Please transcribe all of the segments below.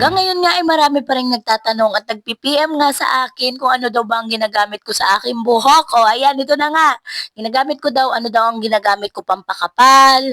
Hanggang ngayon nga ay marami pa ring nagtatanong at nagpi-PM nga sa akin kung ano daw ba ang ginagamit ko sa aking buhok. O ayan, ito na nga. Ginagamit ko daw, ano daw ang ginagamit ko, pampakapal,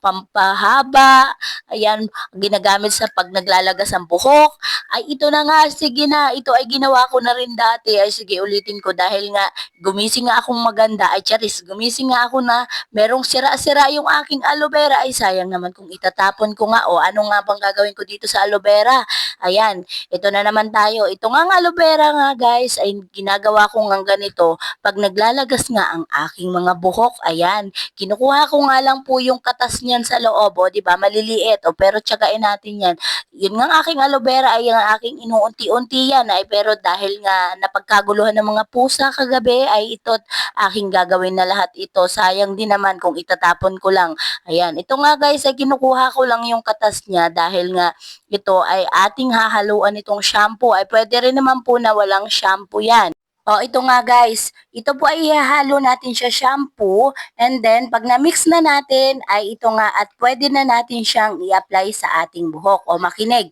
pampahaba, ayan, ginagamit sa pag naglalagas ang buhok. Ay ito na nga, sige na, ito ay ginawa ko na rin dati. Ay sige, ulitin ko dahil nga gumising nga akong maganda. Ay charis, gumising nga ako na merong sira-sira yung aking aloe vera. Ay sayang naman kung itatapon ko nga. O ano nga bang gagawin ko dito sa aloe vera? Ayan, ito na naman tayo. Ito nga ang aloe vera nga guys, ay ginagawa ko nga ganito. Pag naglalagas nga ang aking mga buhok, ayan, kinukuha ko nga lang po yung katas niyan sa loob, o, di ba? Maliliit, o, pero tsagain natin yan. Yun nga ang aking aloe vera ay ang aking inuunti-unti yan, ay, pero dahil nga napagkaguluhan ng mga pusa kagabi, ay ito't aking gagawin na lahat ito. Sayang din naman kung itatapon ko lang. Ayan, ito nga guys, ay kinukuha ko lang yung katas niya dahil nga ito ay ating hahaluan itong shampoo. Ay pwede rin naman po na walang shampoo yan. O, ito nga guys, ito po ay ihahalo natin siya shampoo, and then pag na-mix na natin ay ito nga at pwede na natin siyang i-apply sa ating buhok. O makinig,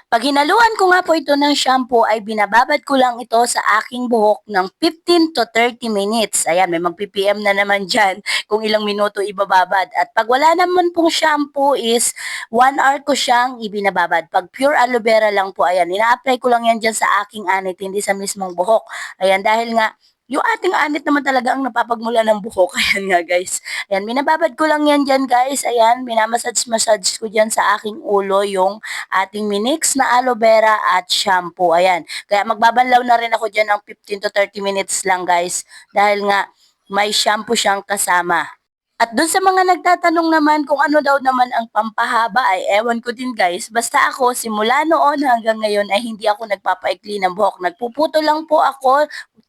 pag hinaluan ko nga po ito ng shampoo ay binababad ko lang ito sa aking buhok ng 15 to 30 minutes. Ayan, may mag-ppm na naman dyan kung ilang minuto ibababad. At pag wala naman pong shampoo is 1 hour ko siyang ibinababad. Pag pure aloe vera lang po, ayan, ina-apply ko lang yan dyan sa aking anit, hindi sa mismong buhok. Ayan, dahil nga yung ating anit naman talaga ang napapagmula ng buhok. Ayan nga guys. Ayan, binababad ko lang yan dyan guys. Ayan, minamassage-massage ko dyan sa aking ulo yung ating minix na aloe vera at shampoo. Ayan. Kaya magbabanlaw na rin ako dyan ng 15 to 30 minutes lang guys. Dahil nga may shampoo siyang kasama. At dun sa mga nagtatanong naman kung ano daw naman ang pampahaba ay ewan ko din guys. Basta ako simula noon hanggang ngayon ay hindi ako nagpapaikli ng buhok. Nagpuputo lang po ako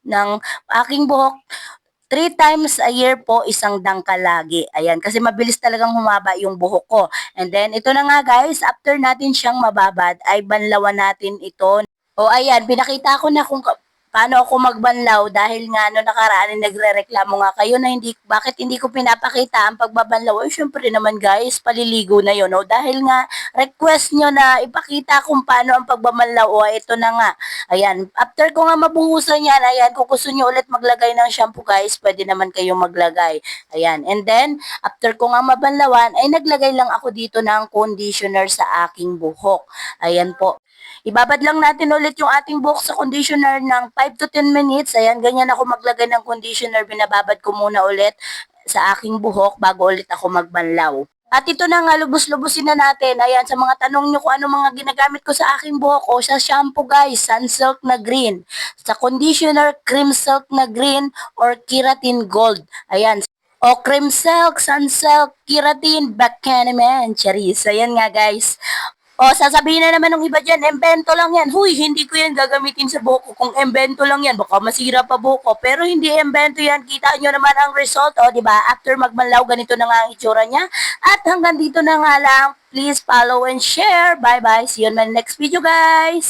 ng aking buhok 3 times a year po, isang dangkal lagi. Ayan, kasi mabilis talagang humaba yung buhok ko. And then, ito na nga guys, after natin siyang mababad, ay banlawan natin ito. O ayan, pinakita ko na kung paano ako magbanlaw dahil nga no nakaraan ay nagrereklamo nga kayo na bakit hindi ko pinapakita ang pagbabanlaw. Ay, syempre naman guys, paliligo na yun. O dahil nga request nyo na ipakita kung paano ang pagbabanlaw. O ito na nga. Ayan, after ko nga mabuhusan yan, ayan, kung gusto nyo ulit maglagay ng shampoo guys, pwede naman kayong maglagay. Ayan, and then, after ko nga mabanlawan, ay naglagay lang ako dito ng conditioner sa aking buhok. Ayan po. Ibabad lang natin ulit yung ating buhok sa conditioner ng 5 to 10 minutes. Ayan, ganyan ako maglagay ng conditioner. Binababad ko muna ulit sa aking buhok bago ulit ako magbanlaw. At ito na nga, lubos-lubusin na natin. Ayan, sa mga tanong nyo kung ano mga ginagamit ko sa aking buhok o sa shampoo guys, Sunsilk na green. Sa conditioner, Cream Silk na green or Keratin Gold. Ayan, o Cream Silk, Sunsilk, Keratin, Bacaniman, Charis. Ayan nga guys. O, sasabihin na naman ng iba dyan, embento lang yan. Huy, hindi ko yan gagamitin sa buhok ko. Kung embento lang yan, baka masira pa buhok ko. Pero hindi embento yan. Kita nyo naman ang result. O, di ba? After magbanlaw, ganito na nga ang itsura niya. At hanggang dito na nga lang. Please follow and share. Bye-bye. See you in my next video, guys.